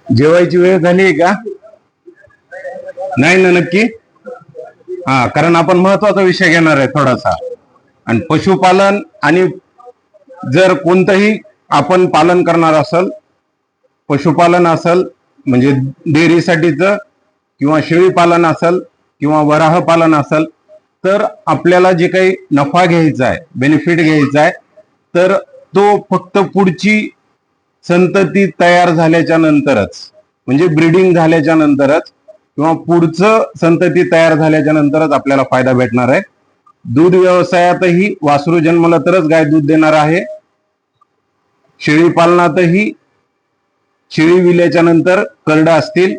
जेवायची वेळ झाली आहे का? नाही ना, नक्की. हा, कारण आपण महत्वाचा विषय घेणार आहे थोडासा. आणि पशुपालन आणि जर कोणतंही आपण पालन करणार असेल, पशुपालन असेल म्हणजे डेअरीसाठीच, किंवा शेळी पालन असेल किंवा वराह पालन असेल, तर आपल्याला जे काही नफा घ्यायचा आहे, बेनिफिट घ्यायचा आहे, तर तो फक्त पुढची संतती तयार झाल्याच्या नंतरच, म्हणजे ब्रीडिंग झाल्याच्या नंतरच किंवा पुढचं संतती तयार झाल्याच्या नंतरच आपल्याला फायदा भेटणार आहे. दूध व्यवसायातही वासरू जन्मला तरच गाय दूध देणार आहे. शेळी पालनातही शेळी विल्याच्या नंतर करडा असतील,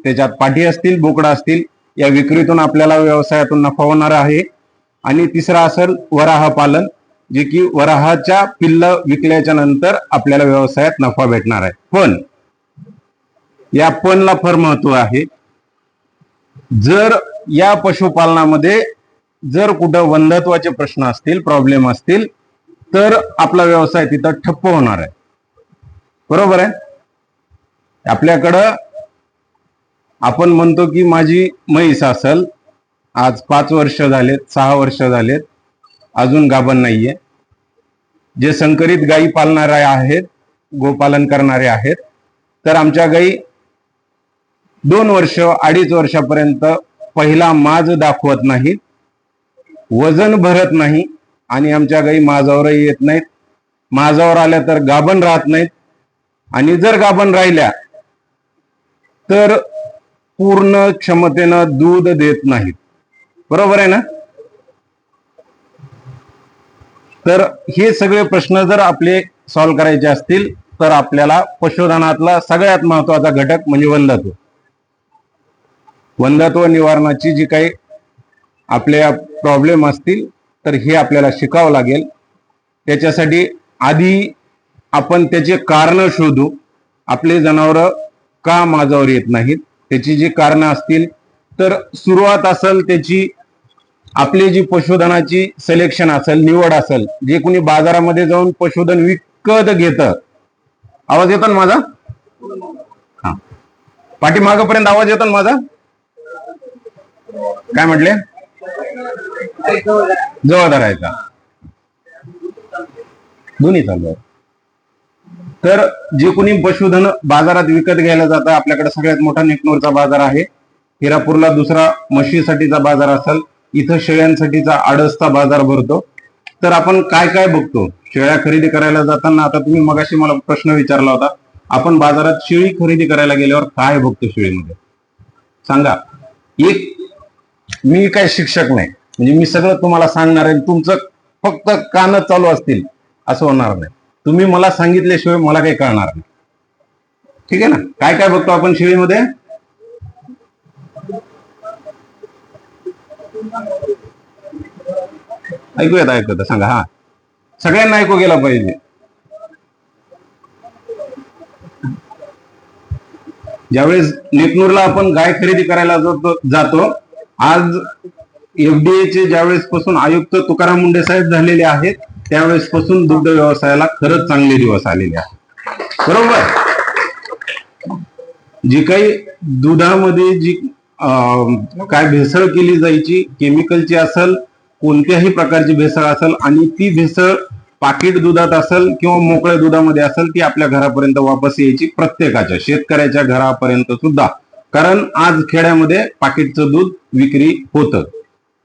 त्याच्यात पाठी असतील, बोकडा असतील, या विक्रीतून आपल्याला व्यवसायातून नफा होणार आहे. आणि तिसरा असेल वराह पालन, जे की वराहाच्या पिल्ल विकल्याच्या नंतर आपल्याला व्यवसायात नफा भेटणार आहे. पण या पणला फार महत्व आहे. जर या पशुपालनामध्ये जर कुठं वंधत्वाचे प्रश्न असतील, प्रॉब्लेम असतील, तर आपला व्यवसाय तिथं ठप्प होणार आहे. बरोबर आहे. आपल्याकडं आपण म्हणतो की माझी म्हैस असेल, आज 5 वर्ष झालेत, 6 वर्ष झालेत, अजून गाभण नाहीये. जे संकरित गायी पालणारे आहेत, गोपालन करणारे आहेत, तर आमच्या गायी 2 वर्ष 2.5 वर्षापर्यंत पहिला माज दाखवत नाहीत, वजन भरत नाही, आणि आमच्या गायी माझावरही येत नाहीत. माझावर आल्या तर गाभण राहत नाहीत, आणि जर गाभण राहिल्या तर पूर्ण क्षमतेनं दूध देत नाहीत. बरोबर आहे ना? तर हे सगळे प्रश्न जर आपले सॉल्व्ह करायचे असतील, तर आपल्याला पशुधनातला सगळ्यात महत्वाचा घटक म्हणजे वंधत्व. वंधत्व निवारणाची जी काही आपल्या प्रॉब्लेम असतील, तर हे आपल्याला शिकावं लागेल. त्याच्यासाठी आधी आपण त्याचे कारण शोधू. आपले जनावर का माझावर येत नाहीत, त्याची जी कारण असतील, तर सुरुवात असेल त्याची, आपली जी पशुधनाची सिलेक्शन असेल, निवड असेल, जे कोणी बाजारामध्ये जाऊन पशुधन विकत घेतं. आवाज येतो ना माझा? हा, पाठीमागपर्यंत आवाज येतो ना माझा? काय म्हटले? जवळ धरायचा, दोन्ही चालू आहे. तर जे कोणी पशुधन बाजारात विकत घ्यायला जातं, आपल्याकडे सगळ्यात मोठा नेकनूरचा बाजार आहे. हिरापूरला दुसरा म्हशीसाठीचा बाजार असेल, इथं शेळ्यांसाठीचा आडसचा बाजार भरतो. तर आपण काय काय बघतो शेळ्या खरेदी करायला जाताना? आता तुम्ही मगाशी मला प्रश्न विचारला होता, आपण बाजारात शेळी खरेदी करायला गेल्यावर काय बघतो शेळीमध्ये? सांगा. एक, मी काय शिक्षक नाही, म्हणजे मी सगळं तुम्हाला सांगणार आहे, तुमचं फक्त कान चालू असतील असं होणार नाही. तुम्ही मला सांगितल्याशिवाय मला काही कळणार नाही. ठीक आहे ना? काय काय बघतो आपण शेळीमध्ये? ऐकूयात सांगा. हा, सगळ्यांना ऐकू गेला पाहिजे. ज्यावेळेस नेकनूरला आपण गाय खरेदी करायला जातो, आज FDA चे ज्यावेळेस पासून आयुक्त तुकाराम मुंडे साहेब झालेले आहेत, त्यावेळेस पासून दुग्ध व्यवसायाला खरंच चांगले दिवस आलेले आहेत. बरोबर. जी काही दुधामध्ये जी काय भेसळ केली जायची, केमिकलची असेल, कोणत्याही प्रकारची भेसळ असेल, आणि ती भेसळ पाकिट दुधात असेल किंवा मोकळ्या दुधामध्ये असेल, ती आपल्या घरापर्यंत वापस यायची, प्रत्येकाच्या शेतकऱ्याच्या घरापर्यंत सुद्धा. कारण आज खेड्यामध्ये पाकिटचं दूध विक्री होतं.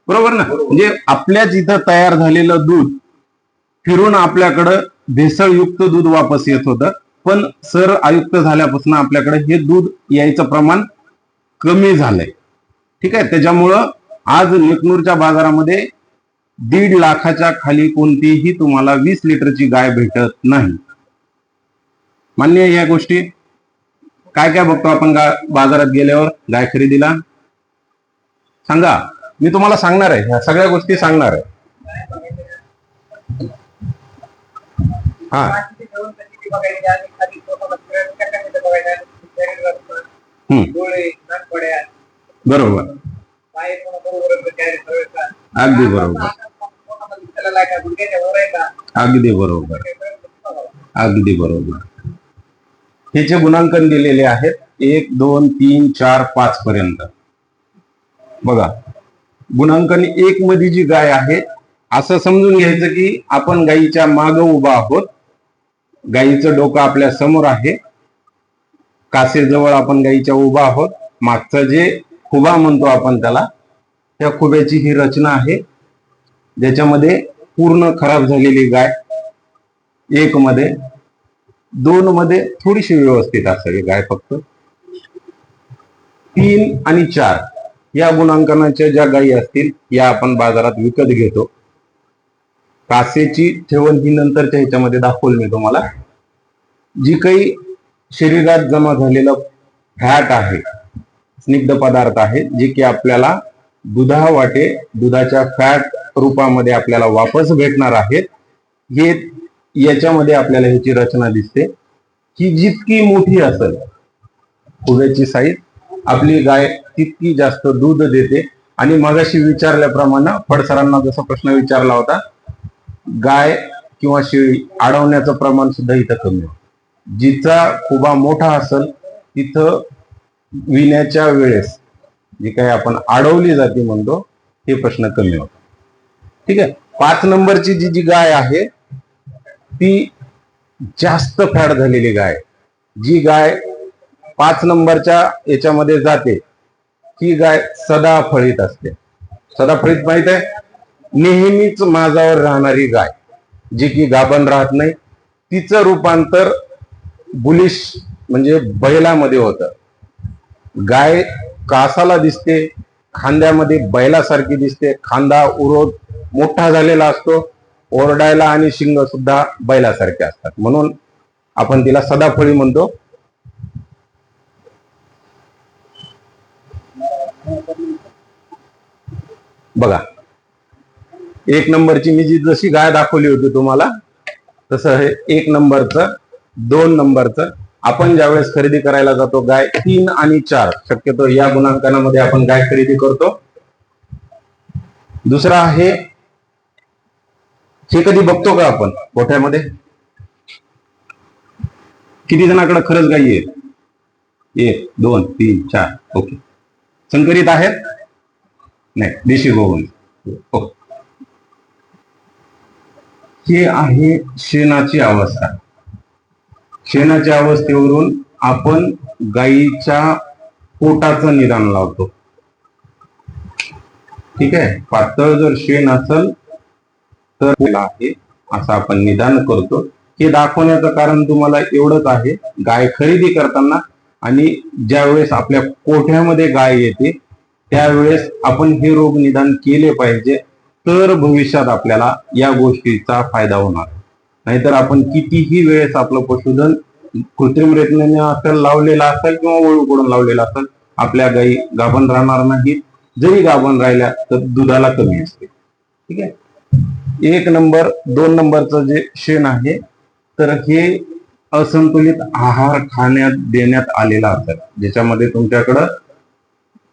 बरोबर ना? म्हणजे आपल्याच इथं तयार झालेलं दूध फिरून आपल्याकडं भेसळयुक्त दूध वापस येत होतं. पण सर आयुक्त झाल्यापासून आपल्याकडे हे दूध यायचं प्रमाण कमी झालंय. ठीक आहे. त्याच्यामुळं आज नेकनूरच्या बाजारामध्ये 1.5 लाखाच्या खाली कोणतीही तुम्हाला 20 लिटरची गाय भेटत नाही. मान्य आहे या गोष्टी? काय काय बघतो आपण बाजारात गेल्यावर गाय खरेदीला? सांगा. मी तुम्हाला सांगणार आहे, ह्या सगळ्या गोष्टी सांगणार आहे. हा, बरोबर, अगदी बरोबर, अगदी बरोबर, अगदी बरोबर. ह्याचे गुणांकन दिलेले आहेत 1, 2, 3, 4, 5 पर्यंत. बघा, गुणांकन 1 मध्ये जी गाय आहे, असं समजून घ्यायचं की आपण गायीच्या मागे उभा आहोत. गायीचं डोकं आपल्या समोर आहे, कासेजवळ आपण गायीच्या उभा आहोत. मागचं जे खुबा म्हणतो आपण त्याला, त्या खुब्याची ही रचना आहे, ज्याच्यामध्ये पूर्ण खराब झालेली गाय 1 मध्ये, 2 मध्ये थोडीशी व्यवस्थित असावी गाय फक्त. 3 आणि 4 या गुणांकनाच्या ज्या गायी असतील या आपण बाजारात विकत घेतो. कासेची ठेवण ही नंतरच्या ह्याच्यामध्ये दाखवल मी तुम्हाला. जी काही शरीरात जमा झालेलं फॅट आहे, स्निग्ध पदार्थ आहे, जे की आपल्याला दुधावाटे दुधाच्या फॅट रूपामध्ये आपल्याला वापस भेटणार आहेत, हे याच्यामध्ये आपल्याला ह्याची रचना दिसते की जितकी मोठी असेल खुब्याची साईज, आपली गाय तितकी जास्त दूध देते. आणि मगाशी विचारल्याप्रमाणे फडसरांना जसा प्रश्न विचारला होता, गाय किंवा शेळी अडवण्याचं प्रमाण सुद्धा इथं कमी होतं. जिचा खुबा मोठा असेल तिथं विण्याच्या वेळेस जी काही आपण अडवली जाते म्हणतो, हे प्रश्न कमी होतात. ठीक आहे. 5 नंबरची जी गाय आहे ती जास्त फॅट झालेली गाय. जी गाय 5 नंबरच्या याच्यामध्ये जाते ही गाय सदाफळीत असते. सदाफळीत माहित आहे, नेहमीच माझावर राहणारी गाय, जी की गाभण राहत नाही. तिचं रूपांतर बुलिश म्हणजे बैलामध्ये होतं. गाय कासाला दिसते, खांद्यामध्ये बैलासारखी दिसते, खांदा उरोट मोठा झालेला असतो, ओरडायला आणि शिंग सुद्धा बैलासारखे असतात, म्हणून आपण तिला सदाफळी म्हणतो. बघा, 1 नंबरची मी जी जशी गाय दाखवली होती तुम्हाला, तसं हे 1 नंबरचं, 2 नंबरचं. आपण ज्यावेळेस खरेदी करायला जातो गाय 3 आणि 4, शक्यतो या गुणांकनामध्ये आपण गाय खरेदी करतो. दुसरा आहे, हे कधी बघतो का आपण गोठ्यामध्ये? किती जणांकडे खरंच गायी आहेत? 1, 2, 3, 4. ओके. संकरित आहेत? नाही, देशी गोवंश. ओके. हे आहे शेणाची अवस्था. शेणाच्या अवस्थेवरून आपण गायीच्या पोटाचं निदान लावतो. ठीक आहे. पातळ जर शेण असेल तर आहे असं आपण निदान करतो. हे दाखवण्याचं कारण तुम्हाला एवढंच आहे, गाय खरेदी करताना आणि ज्यावेळेस आपल्या कोठ्यामध्ये गाय येते त्यावेळेस आपण हे रोग निदान केले पाहिजे, तर भविष्यात आपल्याला या गोष्टीचा फायदा होणार. नाहीतर आपण कितीही वेळेस आपलं पशुधन कृत्रिम रीतीने असेल लावलेला असेल किंवा वळूकडून लावलेला असेल, आपल्या गायी गाभण राहणार नाहीत. जरी गाभण राहिल्या तर दुधाला कमी असते. ठीक आहे. 1 नंबर 2 नंबरचं जे शेण आहे, तर हे असंतुलित आहार खाण्यात देण्यात आलेला असेल, ज्याच्यामध्ये तुमच्याकडं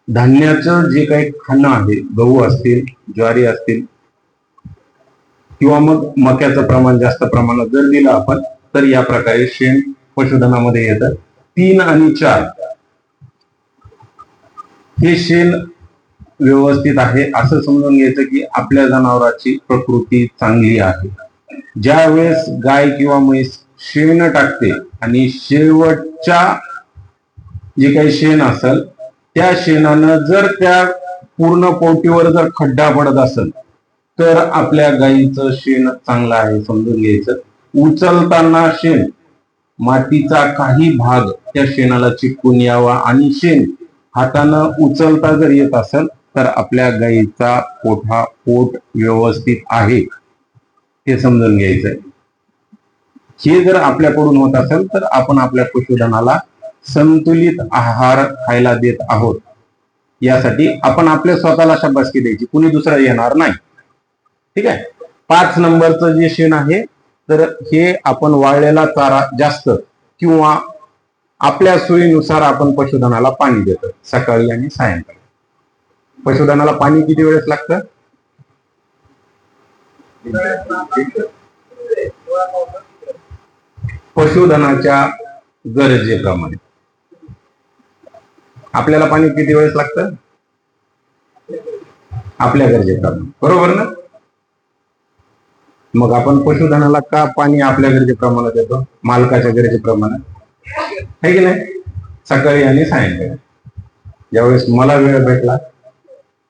धान्याचं जे काही खाणं आहे, गहू असतील, ज्वारी असतील किंवा मग मक्याचं प्रमाण जास्त प्रमाणात जर दिलं आपण, तर या प्रकारे शेण पशुधनामध्ये येतं. 3 आणि 4 हे शेण व्यवस्थित आहे असं समजून घ्यायचं की आपल्या जनावराची प्रकृती चांगली आहे. ज्या वेळेस गाय किंवा म्हैस शेण टाकते आणि शेवटच्या जे काही शेण असेल त्या शेणानं जर त्या पूर्ण पोटीवर जर खड्डा पडत असेल तर आपल्या गायीचं शेण चांगलं आहे समजून घ्यायचं. उचलताना शेण मातीचा काही भाग त्या शेणाला चिटकून यावा आणि शेण हातानं उचलता जर येत असेल तर आपल्या गायीचा पोट व्यवस्थित आहे हे समजून घ्यायचंय. हे जर आपल्याकडून होत असेल तर आपण आपल्या पशुधनाला संतुलित आहार खायला देत आहोत. यासाठी आपण आपल्या स्वतःला शाबासकी द्यायची, कुणी दुसरा येणार नाही. ठीक आहे. 5 नंबरचं जे शेण आहे, तर हे आपण वाळलेला चारा जास्त किंवा आपल्या सोयीनुसार आपण पशुधनाला पाणी देतो, सकाळी आणि सायंकाळी. पशुधनाला पाणी किती वेळेस लागतं? पशुधनाच्या गरजेप्रमाणे. आपल्याला पाणी किती वेळेस लागतं? आपल्या गरजेप्रमाणे, बरोबर ना? मग आपण पशुधनाला का पाणी आपल्या गरजेप्रमाणे देतो? मालकाच्या गरजेप्रमाणे, है की नाही? सकाळी आणि सायंकाळी ज्यावेळेस मला वेळ भेटला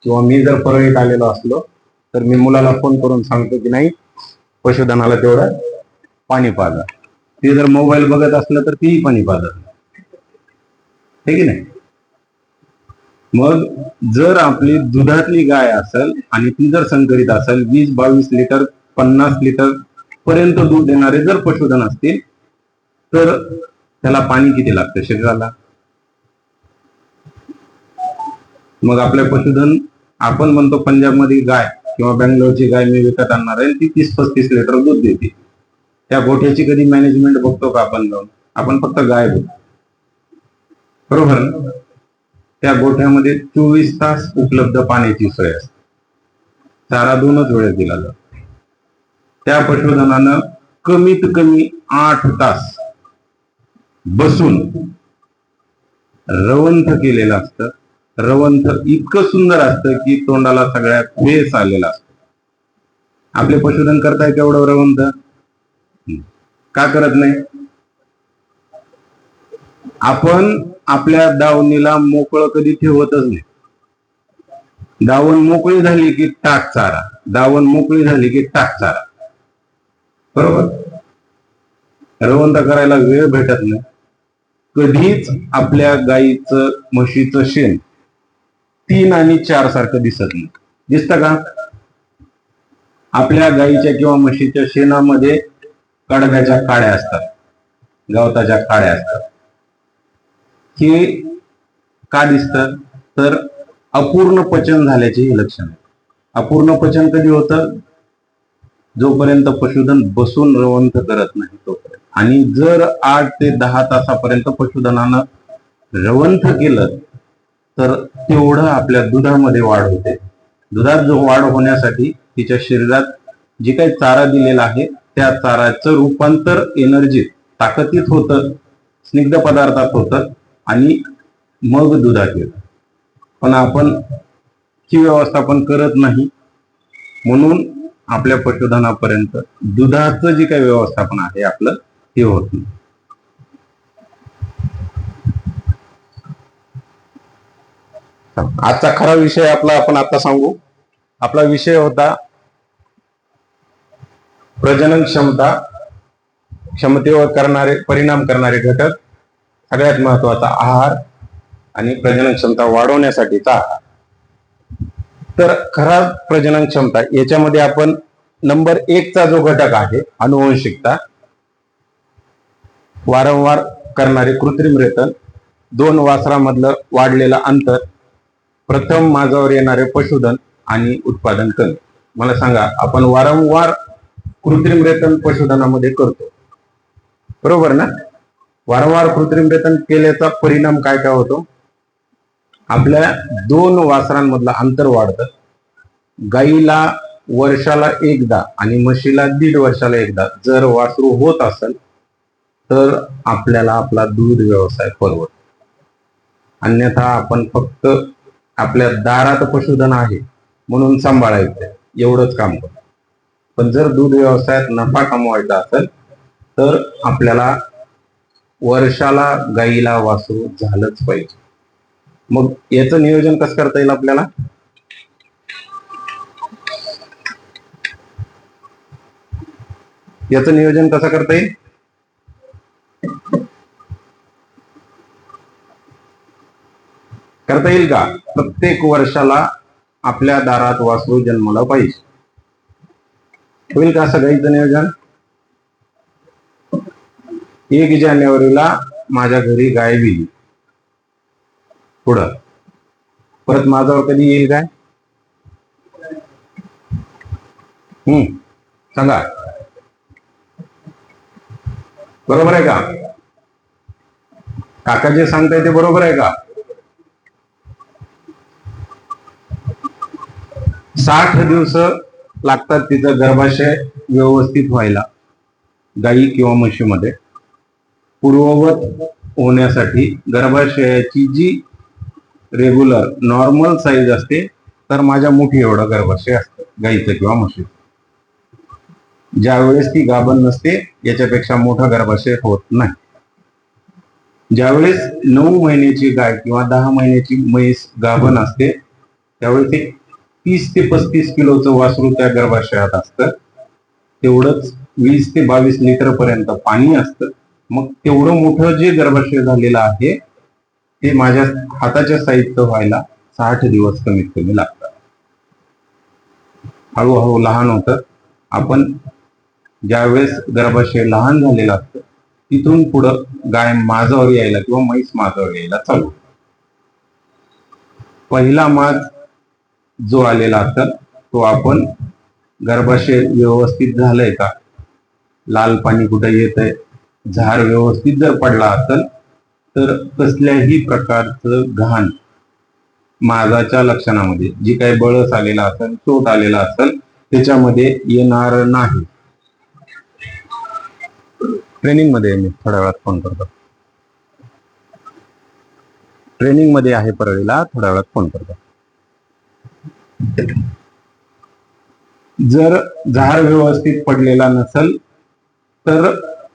किंवा मी जर परळीत आलेलो असलो तर मी मुलाला फोन करून सांगतो की नाही, पशुधनाला तेवढं पाणी पाजा. ते जर मोबाईल बघत असलं तर तीही पाणी पाजत, हे की नाही? मग जर आपली दुधातली गाय असेल आणि ती जर संकरित असेल, 20-22 लिटर 50 लिटर पर्यंत दूध देणारे जर पशुधन असतील तर त्याला पाणी किती लागतं शरीराला? मग आपल्या पशुधन, आपण म्हणतो पंजाबमध्ये गाय किंवा बँगलोरची गाय मी विकत आणणार आहे, ती 30-35 लिटर दूध देते. त्या गोठ्याची कधी मॅनेजमेंट बघतो का आपण जाऊन? आपण फक्त गाय बघतो, बरोबर ना? त्या गोठ्यामध्ये 24 तास उपलब्ध पाण्याची सोय असते. चारा 2च वेळेस दिला जातो. त्या पशुधनानं कमीत कमी 8 तास बसून रवंथ केलेलं असतं. रवंथ इतकं सुंदर असतं की तोंडाला सगळ्यात फेस आलेला असतो. आपले पशुधन करताय तेवढं रवंथ का करत नाही? आपण आपल्या दावणीला मोकळं कधी ठेवतच नाही. दावण मोकळी झाली की टाक चारा, दावण मोकळी झाली की टाक चारा, बरोबर? रवंथ करायला वेळ भेटत नाही. कधीच आपल्या गाईचं म्हशीचं शेण 3 आणि 4 सारखं दिसत नाही. दिसतं का? आपल्या गाईच्या किंवा म्हशीच्या शेणामध्ये कडब्याच्या काड्या असतात, गवताच्या काड्या असतात. हे का दिसतं? तर अपूर्ण पचन झाल्याचे हे लक्षण आहे. अपूर्ण पचन कधी होतं? जोपर्यंत पशुधन बसून रवंथ करत नाही तोपर्यंत. आणि जर 8 ते 10 तासापर्यंत पशुधनानं रवंथ केलं तर तेवढं आपल्या दुधामध्ये वाढ होते. दुधात जो वाढ होण्यासाठी तिच्या शरीरात जे काही चारा दिलेला आहे त्या चाराचं रूपांतर एनर्जी ताकदीत होतं, स्निग्ध पदार्थात होतं आणि मग दुधात येतं. पण आपण ही व्यवस्थापन करत नाही, म्हणून आपल्या पशुधनापर्यंत दुधाचं जे काही व्यवस्थापन आहे आपलं ते होत नाही. आजचा खरा विषय आपला आपण आता सांगू. आपला विषय होता प्रजनन क्षमता, क्षमतेवर परिणाम करणारे घटक, सगळ्यात महत्वाचा आहार आणि प्रजनन क्षमता वाढवण्यासाठीचा आहार. तर खरा प्रजनन क्षमता याच्यामध्ये आपण नंबर 1 चा जो घटक आहे अनुवंशिकता, वारंवार करणारे कृत्रिम रेतन, 2 वासरामधलं वाढलेलं अंतर, प्रथम माझावर येणारे पशुधन आणि उत्पादन कमी. मला सांगा, आपण वारंवार कृत्रिम रेतन पशुधनामध्ये करतो, बरोबर ना? वारंवार कृत्रिम रेतन केल्याचा परिणाम काय काय होतो? आपल्या 2 वासरांमधलं अंतर वाढतं. गाईला वर्षाला एकदा आणि म्हशीला 1.5 वर्षाला एकदा जर वासरू होत असेल तर आपल्याला आपला दूध व्यवसाय परवडतो. अन्यथा आपण फक्त आपल्या दारात पशुधन आहे म्हणून सांभाळायचं एवढंच काम करतो. पण जर दूध व्यवसायात नफा कमवायचा असेल तर आपल्याला वर्षाला गाईला वासरू झालंच पाहिजे. मग याचं नियोजन कसं करता येईल आपल्याला? याचं नियोजन कसं करता येईल? करता येईल का? प्रत्येक वर्षाला आपल्या दारात वासरू जन्माला पाहिजे. होईल का असं गाईचं नियोजन? 1 जानेवारीला माझ्या घरी गाय दिली, पुढं परत माझ्यावर कधी येईल काय? सांगा, बरोबर आहे का? काका जे सांगताय ते बरोबर आहे का? 60 दिवस लागतात तिचं गर्भाशय व्यवस्थित व्हायला गाई किंवा म्हशीमध्ये. पूर्ववत होण्यासाठी गर्भाशयाची जी रेग्युलर नॉर्मल साईज असते, तर माझ्या मुठी एवढं गर्भाशय असतं गाईचं किंवा म्हशीचं. ज्यावेळेस ती गाभण नसते याच्यापेक्षा मोठा गर्भाशय होत नाही. ज्यावेळेस 9 महिन्याची गाय किंवा 10 महिन्याची म्हैस गाभण असते त्यावेळेस ते 30 ते 35 किलोचं वासरू त्या गर्भाशयात असतं. तेवढंच 20 ते 22 लिटर पर्यंत पाणी असतं. मग तेवढं मोठं जे गर्भाशय झालेलं आहे ते माझ्या हाताच्या साईजचं व्हायला 60 दिवस कमीत कमी लागतात. हळूहळू लहान होतं. आपण ज्यावेळेस गर्भाशय लहान झालेलं असतं तिथून पुढं गाय माझावर यायला किंवा म्हैस माझावर यायला चालू. पहिला माज जो आलेला असतात तो आपण गर्भाशय व्यवस्थित झालंय का, लाल पाणी कुठे येतंय, झार व्यवस्थित जर पडला असेल तर कसल्याही प्रकारचं घाण माझाच्या लक्षणामध्ये जी काही बळस आलेला असेल, चोट आलेला असेल त्याच्यामध्ये येणार नाही. ट्रेनिंग मध्ये मी थोड्या वेळात फोन करतो. ट्रेनिंग मध्ये आहे परळीला, थोड्या वेळात फोन करतो. जर झार व्यवस्थित पडलेला नसेल तर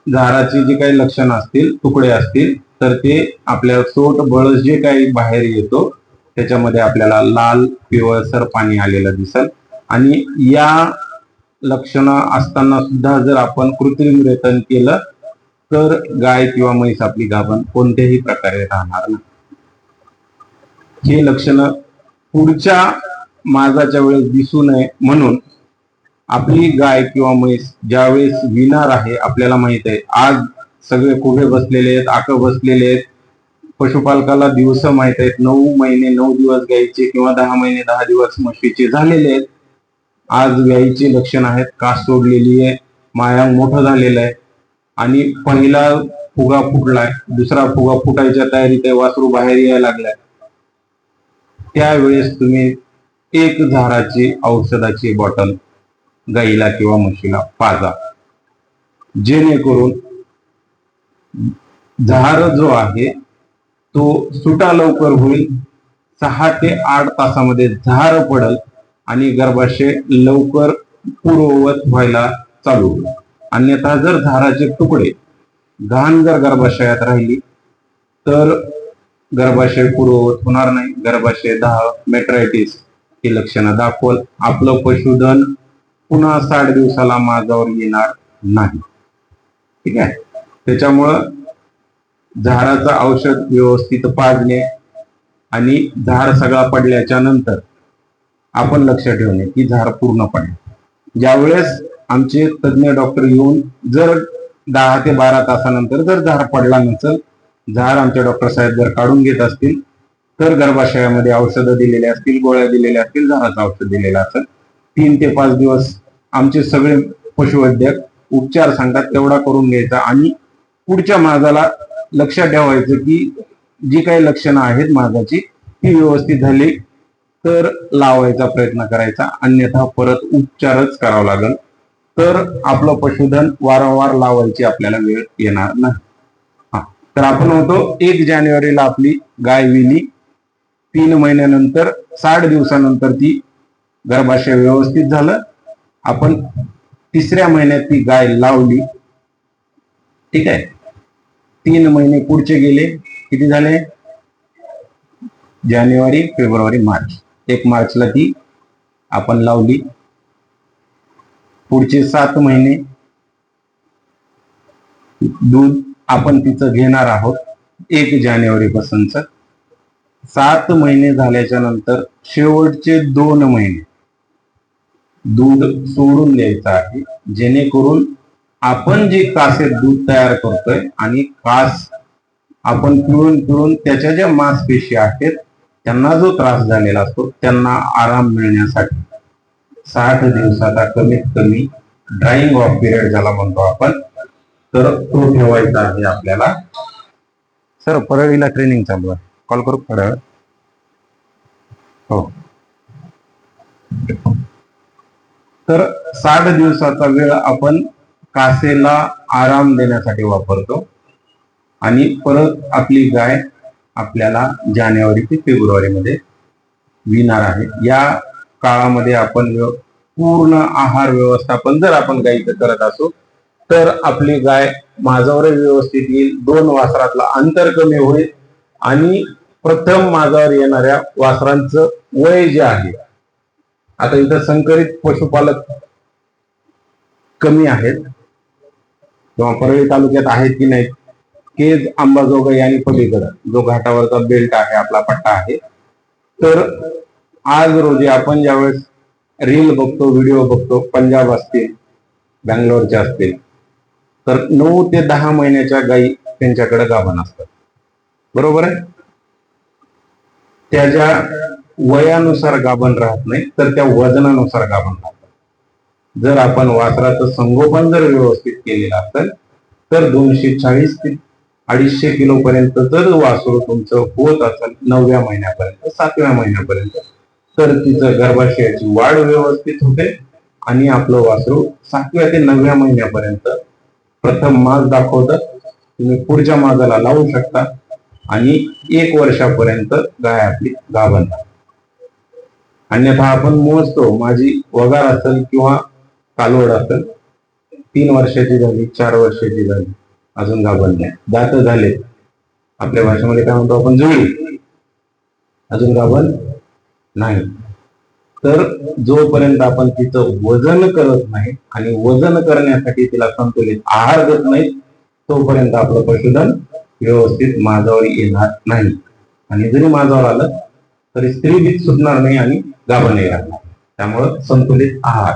झाराची जी काही लक्षणं असतील, तुकडे असतील, तर ते आपल्या सोट बळस जे काही बाहेर येतो त्याच्यामध्ये आपल्याला लाल पिवळसर पाणी आलेलं दिसेल. आणि या लक्षणं असताना सुद्धा जर आपण कृत्रिम रेतन केलं तर गाय किंवा म्हैस आपली गाभण कोणत्याही प्रकारे राहणार नाही. हे लक्षणं पुढच्या माझाच्या वेळेस दिसू नये म्हणून आपली गाय किंवा म्हैस ज्यावेळेस विणार आहे, आपल्याला माहित आहे आज सगळे कुभे बसलेले आहेत, आक बसलेले आहेत, पशुपालकाला दिवस माहित आहेत, 9 महिने 9 दिवस गायचे किंवा 10 महिने 10 दिवस म्हशीचे झालेले आहेत. आज गायीचे लक्षण आहेत, कास सोडलेली आहे, मायांग मोठं झालेलं आहे आणि पहिला फुगा फुटलाय, दुसरा फुगा फुटायच्या तयारीत आहे, वासरू बाहेर यायला लागलाय. त्यावेळेस तुम्ही एक झाराची औषधाची बॉटल गाईला किंवा म्हशीला पाजा, जेणेकरून झार जो आहे तो सुटा लवकर होईल. 6 ते 8 तासामध्ये झार पडल आणि गर्भाशय लवकर पूर्ववत व्हायला चालू होईल. अन्यथा जर झाराचे तुकडे घाण जर गर्भाशयात राहिली तर गर्भाशय पूर्ववत होणार नाही. गर्भाशय दाह, मेट्रायटिस ही लक्षणं दाखवल. आपलं पशुधन पुन्हा 60 दिवसाला माझावर येणार नाही. ठीक आहे. त्याच्यामुळं झाराचं औषध व्यवस्थित पाजणे आणि झार सगळा पडल्याच्या नंतर आपण लक्ष ठेवणे की झार पूर्ण पडले. ज्यावेळेस आमचे तज्ञ डॉक्टर येऊन जर 10 ते 12 तासानंतर जर झार पडला नसेल, झार आमचे डॉक्टर साहेब जर काढून घेत असतील तर गर्भाशयामध्ये औषधं दिलेले असतील, गोळ्या दिलेल्या असतील, झाराचं औषध दिलेलं असेल, 3 ते 5 दिवस आमचे सगळे पशुवैद्यक उपचार सांगतात तेवढा करून घ्यायचा आणि पुढच्या माझाला लक्षात ठेवायचं की जी काही लक्षणं आहेत माझाची ती व्यवस्थित झाली तर लावायचा प्रयत्न करायचा, अन्यथा परत उपचारच करावा लागेल. तर आपलं पशुधन वारंवार लावायची आपल्याला वेळ येणार नाही. तर आपण होतो 1 जानेवारीला आपली गाय विली. 3 महिन्यानंतर 60 दिवसानंतर ती गर्भाशय व्यवस्थित झालं. आपण 3ऱ्या महिन्यात ती गाय लावली. ठीक आहे. 3 महिने पुढचे गेले, किती झाले? जानेवारी, फेब्रुवारी, मार्च. 1 मार्चला ती आपण लावली. पुढचे 7 महिने दूध आपण तिचं घेणार आहोत 1 जानेवारी पासूनच. 7 महिने झाल्याच्या नंतर शेवटचे 2 महिने दूध सोडून द्यायचं आहे, जेणेकरून आपण जे कासेत दूध तयार करतोय आणि कास आपण पिळून पिळून त्याच्या ज्या मांसपेशी आहेत त्यांना जो त्रास झालेला असतो त्यांना आराम मिळण्यासाठी 60 दिवसाचा कमीत कमी ड्राईंग ऑफ पिरियड ज्याला म्हणतो आपण, तर तो ठेवायचा आहे आपल्याला. सर परळीला ट्रेनिंग चालू आहे, कॉल करू थोड्या वेळ? हो. तर 60 दिवसाचा वेळ आपण कासेला आराम देण्यासाठी वापरतो. आणि परत आपली गाय आपल्याला जानेवारी ते फेब्रुवारी मध्ये विणार आहे. या काळामध्ये आपण पूर्ण आहार व्यवस्थापन जर आपण गायीचं करत असू तर आपली गाय माझ्यावर व्यवस्थित येईल, 2 वासरातला अंतर कमी होईल आणि प्रथम माझ्यावर येणाऱ्या वासरांचं वय जे आहे, आता इथं संकरित पशुपालक कमी आहेत किंवा परळी तालुक्यात आहेत की नाही, केज, अंबाजोगाई आणि पलीकडं जो घाटावरचा बेल्ट आहे, आपला पट्टा आहे, तर आज रोजी आपण ज्यावेळेस रील बघतो, व्हिडिओ बघतो, पंजाब असतील, बँगलोरचे असतील, तर 9 ते 10 महिन्याच्या गायी त्यांच्याकडे गाभण असतात. बरोबर आहे. त्याच्या वयानुसार गाभण राहत नाही, तर त्या वजनानुसार गाभण राहतात. जर आपण वासराचं संगोपन जर व्यवस्थित केलेलं असेल तर 240 ते 250 किलो पर्यंत जर वासरू तुमचं होत असेल 9व्या महिन्यापर्यंत, 7व्या महिन्यापर्यंत, तर तिचं गर्भाशयाची वाढ व्यवस्थित होते आणि आपलं वासरू 7व्या ते 9व्या महिन्यापर्यंत प्रथम माज दाखवतं. तुम्ही पुढच्या माजाला लावू शकता आणि 1 वर्षापर्यंत गाय आपली गाभण राहते. अन्यथा आपण मोजतो, माझी वगार असेल किंवा कालवड असेल, 3 वर्षाची झाली, 4 वर्षाची झाली, अजून गाभण नाही, दात झाले, आपल्या भाषेमध्ये काय म्हणतो आपण, जुळली, अजून गाभण नाही, तर जोपर्यंत आपण तिचं वजन करत नाही आणि वजन करण्यासाठी तिला संतुलित आहार देत नाही तोपर्यंत आपलं पशुधन व्यवस्थित माझ्यावर येणार नाही. आणि जरी माझ्यावर आलं तरी स्त्री बीज सुटणार नाही आणि गाभणही राहणार. त्यामुळं संतुलित आहार.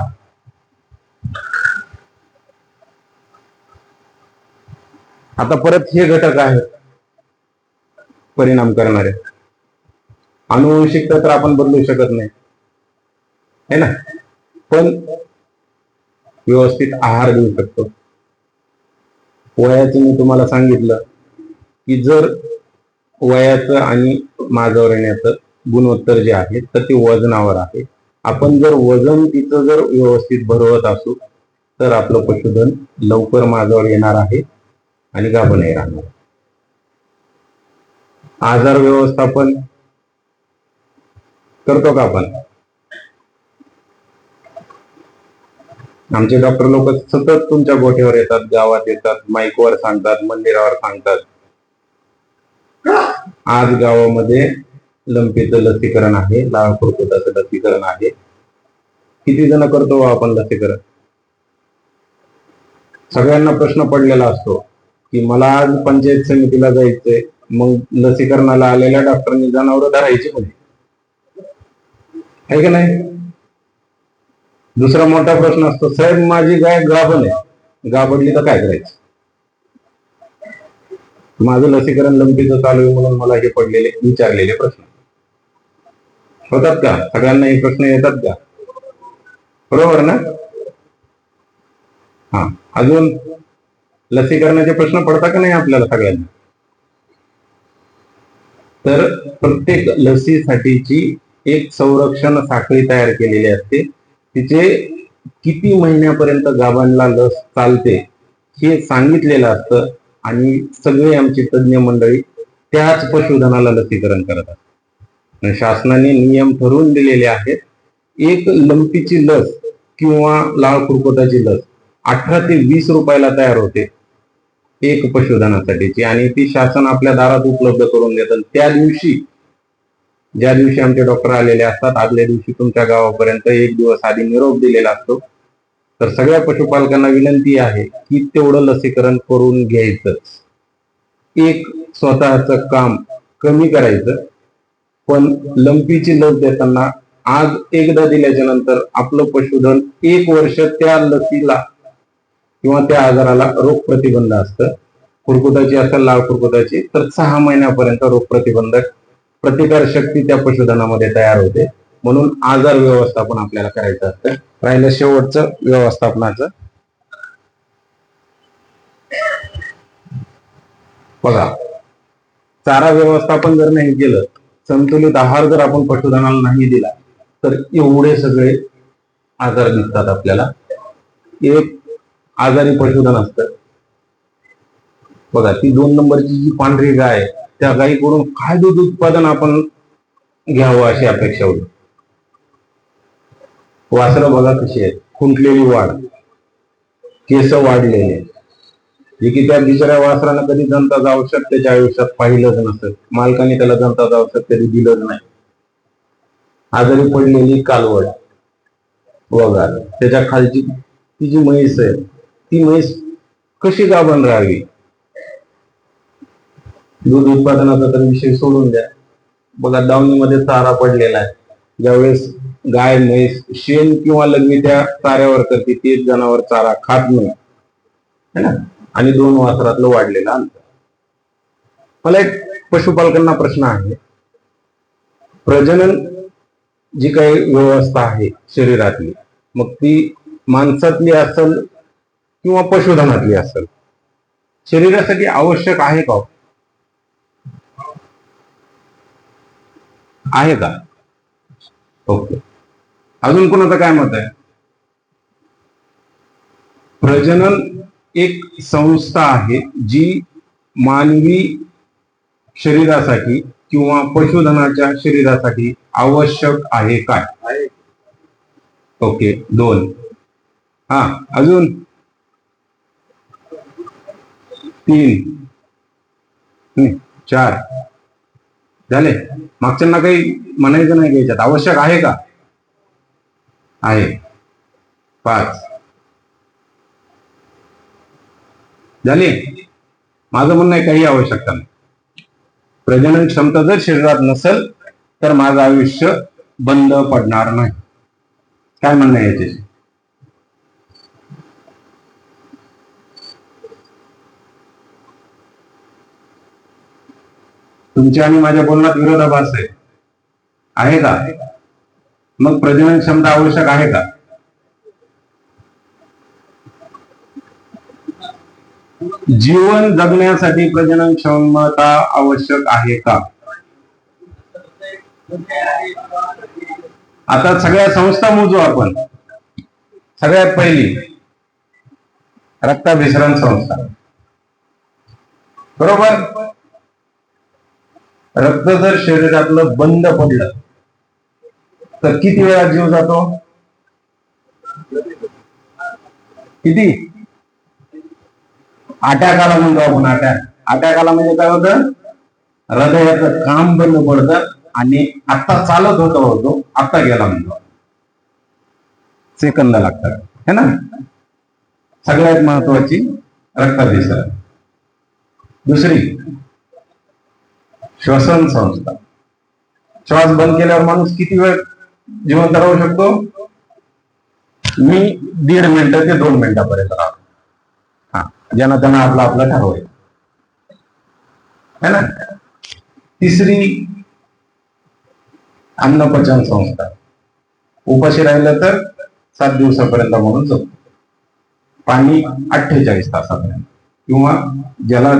आता परत हे घटक आहेत परिणाम करणारे. अनुवंशिकता तर आपण बदलू शकत नाही है ना, पण व्यवस्थित आहार देऊ शकतो. वयाचं मी तुम्हाला सांगितलं की जर वयाचं आणि माझ्यावर येण्याचं गुणोत्तर जे आहे तर ते वजनावर आहे. आपण जर वजन तिचं जर व्यवस्थित भरवत असू तर आपलं पशुधन लवकर माझ्यावर येणार आहे आणि गाभणही राहणार. आजार व्यवस्थापन करतो का आपण? आमचे डॉक्टर लोक सतत तुमच्या गोठ्यावर येतात, गावात येतात, माईकवर सांगतात, मंदिरावर सांगतात. आज गावामध्ये लंपीचं लसीकरण आहे, लाळ खुरकुटाचं लसीकरण आहे. किती जण करतो आपण लसीकरण? सगळ्यांना प्रश्न पडलेला असतो की मला आज पंचायत समितीला जायचंय, मग लसीकरणाला आलेल्या डॉक्टरांनी जनावर धरायची म्हणजे आहे का नाही? दुसरा मोठा प्रश्न असतो, साहेब माझी गाय गाभण आहे, गाभडली तर काय करायचं? माझं लसीकरण लंपीचं चालू आहे म्हणून मला हे पडलेले विचारलेले प्रश्न होतात का? सगळ्यांना हे प्रश्न येतात का? बरोबर ना? हा, अजून लसीकरणाचे प्रश्न पडतात का नाही आपल्याला सगळ्यांना? तर प्रत्येक लसीसाठीची एक संरक्षण साखळी तयार केलेली असते. तिचे किती महिन्यापर्यंत गाभांना लस चालते हे सांगितलेलं असतं आणि सगळे आमची तज्ञ मंडळी त्याच पशुधनाला लसीकरण करत असतात. शासनाने नियम ठरवून दिलेले आहेत. एक लंपीची लस किंवा लाळ खुरकुटाची लस 18 ते 20 रुपयाला तयार होते एक पशुधनासाठीची, आणि ती शासन आपल्या दारात उपलब्ध करून देतात. त्या दिवशी ज्या दिवशी आमचे डॉक्टर आलेले असतात आदल्या दिवशी तुमच्या गावापर्यंत 1 दिवस आधी निरोप दिलेला असतो. तर सगळ्या पशुपालकांना विनंती आहे की तेवढं लसीकरण करून घ्यायचं. एक स्वतःचं काम कमी करायचं, पण लंपीची लस देताना आज एकदा दिल्याच्या नंतर आपलं पशुधन 1 वर्ष त्या लसीला किंवा त्या आजाराला रोग प्रतिबंध असतं. खुरकुटाची असेल लाळ खुरकुटाची तर 6 महिन्यापर्यंत रोग प्रतिबंधक प्रतिकार शक्ती त्या पशुधनामध्ये तयार होते. म्हणून आजार व्यवस्थापन आपल्याला करायचं असतं. राहिलं शेवटचं व्यवस्थापनाचं. बघा, चारा व्यवस्थापन जर नाही केलं, संतुलित आहार जर आपण पशुधनाला नाही दिला तर एवढे सगळे आजार दिसतात आपल्याला. एक आजारी पशुधन असतं बघा, ती 2 नंबरची जी पांढरी गाय आहे, त्या गायीकडून काय दूध उत्पादन आपण घ्यावं अशी अपेक्षा होती. वासरं बघा कशी आहेत, खुंटलेली वाढ, केस वाढलेले, जे की त्या बिचाऱ्या वासरानं कधी दंताचं औषध त्याच्या आयुष्यात पाहिलंच नसतं. मालकाने त्याला दंताचं औषध कधी दिलंच नाही. आजारी पडलेली कालवड बघा, त्याच्या खालची ती जी म्हैस आहे, ती म्हैस कशी गाभण राहावी. दूध उत्पादनाचा तर विषय सोडून द्या. बघा, दावणीमध्ये चारा पडलेला आहे. ज्यावेळेस गाय म्हैस शेण किंवा लघवी त्या चाऱ्यावर करते, तेच जनावर चारा खात नाही है ना. आणि 2 वासरातलं वाढलेलं अंतर. मला एक पशुपालकांना प्रश्न आहे, प्रजनन जी काही व्यवस्था आहे शरीरातली, मग ती माणसातली असेल किंवा पशुधनातली असेल, शरीरासाठी आवश्यक आहे का? आहे का? ओके. अजून कोणाचं काय मत आहे? प्रजनन एक संस्था आहे जी मानवी शरीरासाठी किंवा पशुधनाच्या शरीरासाठी आवश्यक आहे काय? ओके, 2. हा, अजून 3, 4 झाले. मागच्यांना काही म्हणायचं नाही घ्यायच्यात. आवश्यक आहे का? आहे. 5 झाले. माझं म्हणणं आहे, काही आवश्यकता नाही. प्रजनन क्षमता जर शरीरात नसेल तर माझं आयुष्य बंद पडणार नाही. काय म्हणणं आहे याच्याशी? तुमच्या आणि माझ्या बोलण्यात विरोधाभास आहे का? मग प्रजनन क्षमता आवश्यक आहे का? जीवन जगण्यासाठी प्रजनन क्षमता आवश्यक आहे का? आता सगळ्या संस्था मोजू आपण. सगळ्यात पहिली रक्ताभिसरण संस्था, बरोबर. रक्त जर शरीरातलं बंद पडलं तर किती वेळा जीव जातो? किती? अटॅकाला म्हणतो आपण. अटॅकाला म्हणजे काय होतं? हृदयाचं काम बंद पडतं आणि आता चालत होतो, आता गेला म्हणतो. सेकंद लागतात है ना. सगळ्यात महत्वाची रक्ताभिसरण. दुसरी श्वसन संस्था. श्वास बंद केल्यावर माणूस किती वेळ जिवंत राहू शकतो? मी 1.5 मिनिटं ते 2 मिनिटापर्यंत राहतो. हा, ज्यांना त्यांना आपलं ठरवायचं है ना. तिसरी अन्नपचन संस्था. उपाशी राहिलं तर 7 दिवसापर्यंत म्हणून जगतो. पाणी 48 तासापर्यंत, किंवा ज्याला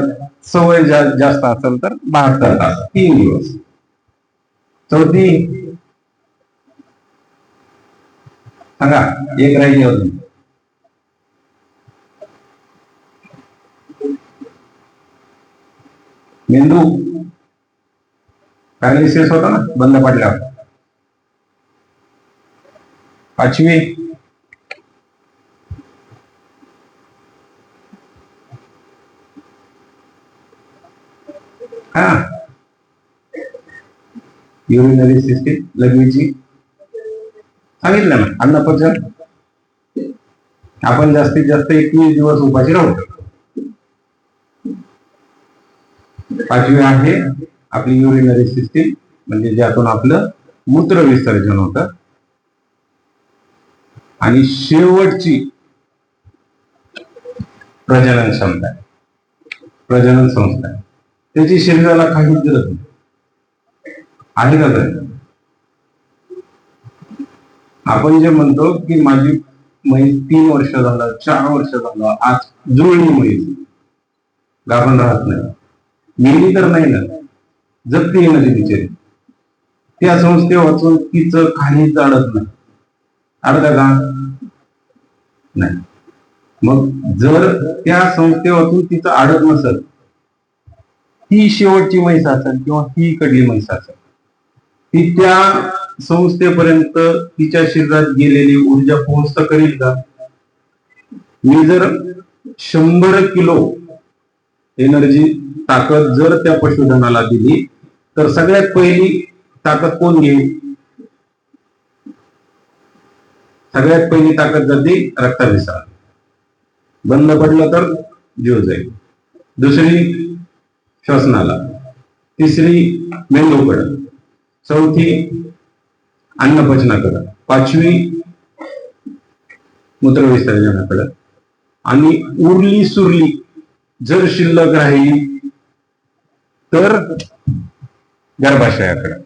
सवय जास्त असेल तर 72 तास, 3 दिवस. चौथी सांगा, एक राहिली अजून. मेंदू पॅरालिसिस होता ना बंद पडल्यावर. 5वी हा, युरिनरी सिस्टीम, लघवीची. सांगितलं ना, अन्नपचन. आपण जास्तीत जास्त 21 दिवस उपाशी राहू शकतो. 5वी आहे आपली युरिनरी सिस्टीम, म्हणजे ज्यातून आपलं मूत्र विसर्जन होतं. आणि शेवटची प्रजनन क्षमता, प्रजनन संस्था. त्याची शरीराला काहीच गरज नाही. आहे का गरज? आपण जे म्हणतो की माझी म्हैस 3 वर्ष झालं, 4 वर्ष झालं, आज जुळली म्हैस, गाभण राहत नाही, मेली तर नाही ना, जगते ना ती बिचारी. त्या संस्थे वाचून तिचं काहीच अडत नाही. अडत का? नाही. मग जर त्या संस्थे वाचून तिचं अडत नसेल ही शेवटची म्हैस असेल किंवा ही कडली म्हैस असेल, ती त्या संस्थेपर्यंत तिच्या शरीरात गेलेली ऊर्जा पोहोचता करील का? मी जर 100 किलो एनर्जी ताकद जर त्या पशुधनाला दिली तर सगळ्यात पहिली ताकद कोण घेईल? सगळ्यात पहिली ताकद जाते रक्ताभिसरण, बंद पडलं तर जीव जाईल. दुसरी श्वसनाला, तिसरी मेंदूकडं, चौथी अन्नपचनाकडं, पाचवी मूत्रविसर्जनाकडं, आणि उरली सुरली जर शिल्लक राहिली तर गर्भाशयाकडं.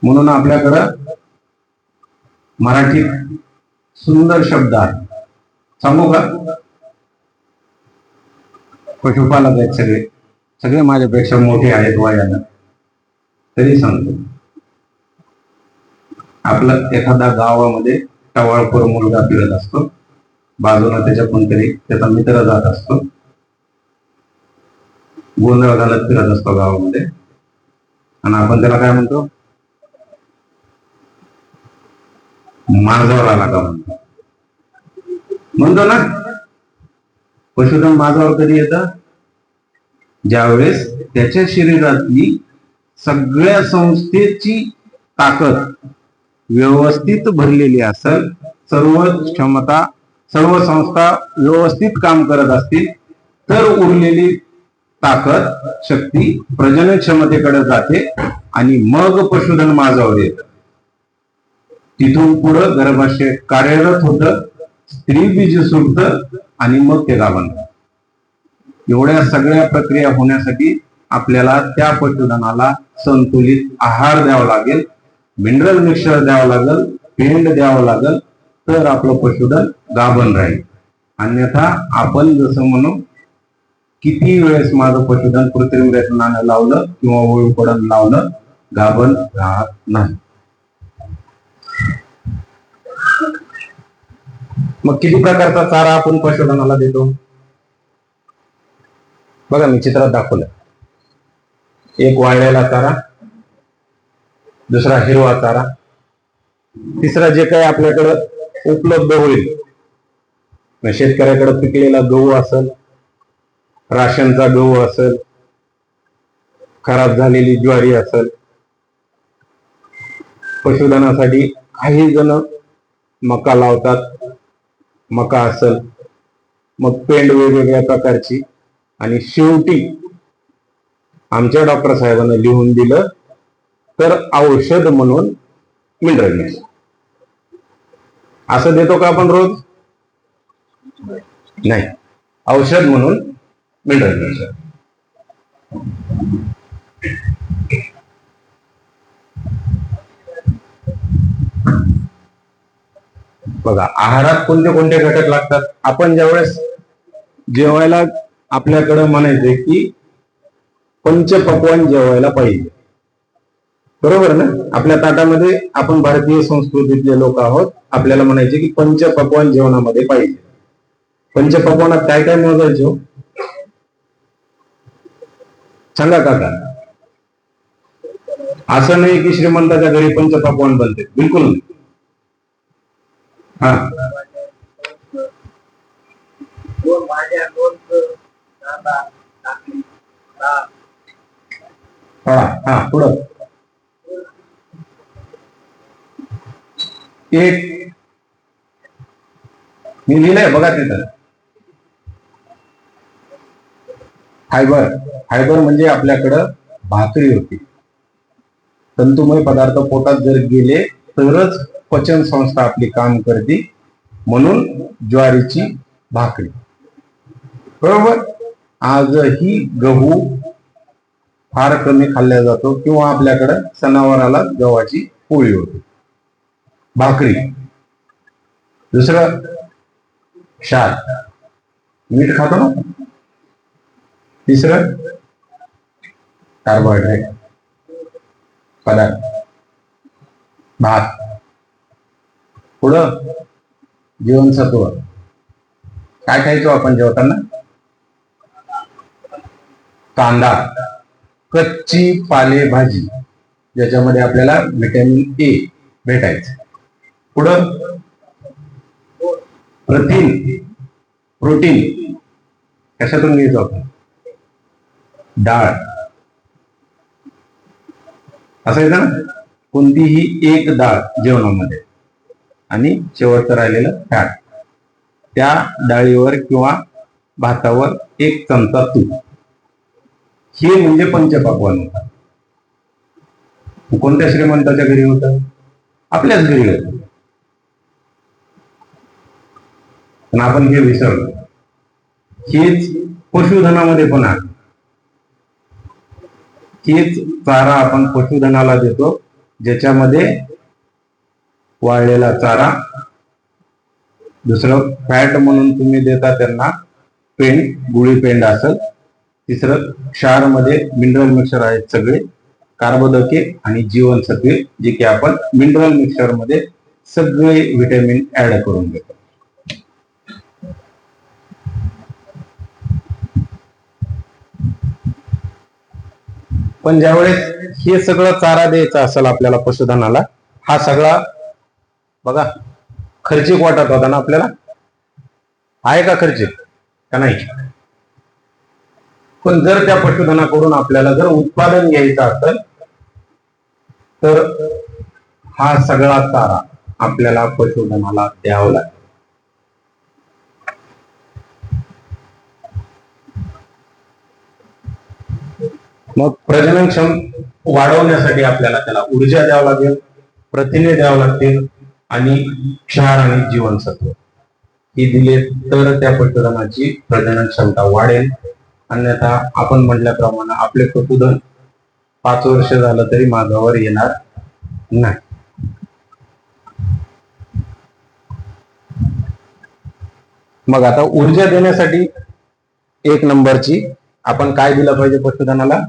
म्हणून आपल्याकडं मराठीत सुंदर शब्द आहे, सांगू का? पशुपालक आहेत सगळे, सगळे माझ्यापेक्षा मोठे आहेत वयानं, तरी सांगतो. आपलं एखादा गावामध्ये टवाळखोर मुलगा फिरत असतो, बाजूला त्याच्या कोणतरी त्याचा मित्र जात असतो, गोंधळ घालत फिरत असतो गावामध्ये, आणि आपण त्याला काय म्हणतो? माझावर आला का म्हणतो ना. पशुधन माझावर कधी येतं? ज्यावेळेस त्याच्या शरीरातली सगळ्या संस्थेची ताकद व्यवस्थित भरलेली असेल, सर्व क्षमता, सर्व संस्था व्यवस्थित काम करत असतील, तर उरलेली ताकद, शक्ती प्रजनन क्षमतेकडे जाते आणि मग पशुधन माझावर येतं. तिथून पुढं गर्भाशय कार्यरत होतं, स्त्री बीज सुटतं आणि मग ते गाभण. एवढ्या सगळ्या प्रक्रिया होण्यासाठी आपल्याला त्या पशुधनाला संतुलित आहार द्यावा लागेल, मिनरल मिक्सचर द्यावं लागेल, पेंड द्यावं लागेल, तर आपलं पशुधन गाभण राहील. अन्यथा आपण जसं म्हणू, किती वेळेस माझं पशुधन कृत्रिम रेतनानं लावलं किंवा ओळूकडून लावलं, गाभण राहत नाही. मग किती प्रकारचा चारा आपण पशुधनाला देतो? बघा, मी चित्रात दाखवलं. एक वाळलेला चारा, दुसरा हिरवा चारा, तिसरा जे काही आपल्याकडं उपलब्ध होईल, शेतकऱ्याकडे पिकलेला गहू असेल, राशनचा गहू असेल, खराब झालेली ज्वारी असेल. पशुधनासाठी काही जण मका लावतात, मका असेल, मग पेंड वेगवेगळ्या प्रकारची, आणि शेवटी आमच्या डॉक्टर साहेबांना लिहून दिलं तर औषध म्हणून मिनरल मिक्स. असं देतो का आपण रोज? नाही, औषध म्हणून मिनरल मिक्स. बघा, आहारात कोणते कोणते घटक लागतात? आपण ज्यावेळेस जेवायला आपल्याकडं म्हणायचे की पंचपक्वान्न जेवायला पाहिजे, बरोबर ना? आपल्या ताटामध्ये, आपण भारतीय संस्कृतीतले लोक आहोत, आपल्याला म्हणायचे की पंचपक्वान्न जेवणामध्ये पाहिजे. पंचपक्वानात काय काय मोजायचो सांगा काका? असं नाही की श्रीमंताच्या घरी पंचपक्वान्न बनते, बिलकुल नाही. हा, हा, पुढं एक मी लिहिलंय बघा तिथं, फायबर. फायबर म्हणजे आपल्याकडं भाकरी होती. तंतुमय पदार्थ पोटात जर गेले तरच पचन संस्था आपली काम करते, म्हणून ज्वारीची भाकरी, बरोबर. आजही गहू फार कमी खाल्ला जातो, किंवा आपल्याकडे सणावाराला गव्हाची पोळी होती, भाकरी. दुसरं शाल, मीठ खातो ना. तिसरं कार्बोहायड्रेट पदार्थ, भात. पुढं जीवनसत्व. काय खायचो आपण जेवताना? कांदा, कच्ची पालेभाजी ज्याच्यामध्ये आपल्याला व्हिटॅमिन ए भेटायचं. पुढं प्रोटीन कशातून घ्यायचो आपण? डाळ. असं आहे ना, कोणतीही एक डाळ जेवणामध्ये आणि शेवटचं राहिलेलं फॅट. त्या डाळीवर किंवा भातावर 1 चमचा तूप. हे म्हणजे पंचपक्वान्न होतात. कोणत्या श्रीमंताच्या घरी होतं? आपल्याच घरी होतं. पण आपण हे विसरलो. हेच पशुधनामध्ये पण आहे. हेच चारा आपण पशुधनाला देतो, ज्याच्यामध्ये वाळलेला चारा, दुसरं फॅट म्हणून तुम्ही देता त्यांना पेंड, गुळी पेंड असेल. तिसरं क्षार मध्ये मिनरल मिक्सर आहेत सगळे, कार्बोदके आणि जीवनसत्वे, जे की आपण मिनरल मिक्सर मध्ये सगळे व्हिटॅमिन ऍड करून देतो. पण ज्यावेळेस हे सगळं चारा द्यायचा असेल आपल्याला पशुधनाला, हा सगळा बघा खर्चिक वाटत होता ना आपल्याला. आहे का खर्चिक? का नाही? पण जर त्या पशुधनाकडून आपल्याला जर उत्पादन घ्यायचं असेल तर हा सगळा चारा आपल्याला पशुधनाला द्यावा लागेल. मग प्रजननक्षम वाढवण्यासाठी आपल्याला त्याला ऊर्जा द्यावं लागेल, प्रथिने द्यावं लागतील आणि क्षार आणि जीवनसत्व हे दिले तर त्या पशुधनाची प्रजनन क्षमता वाढेल. अन्यथा आपण म्हटल्याप्रमाणे आपले पशुधन 5 वर्ष झालं तरी मागावर येणार नाही. मग आता ऊर्जा देण्यासाठी 1 नंबरची आपण काय दिलं पाहिजे पशुधनाला?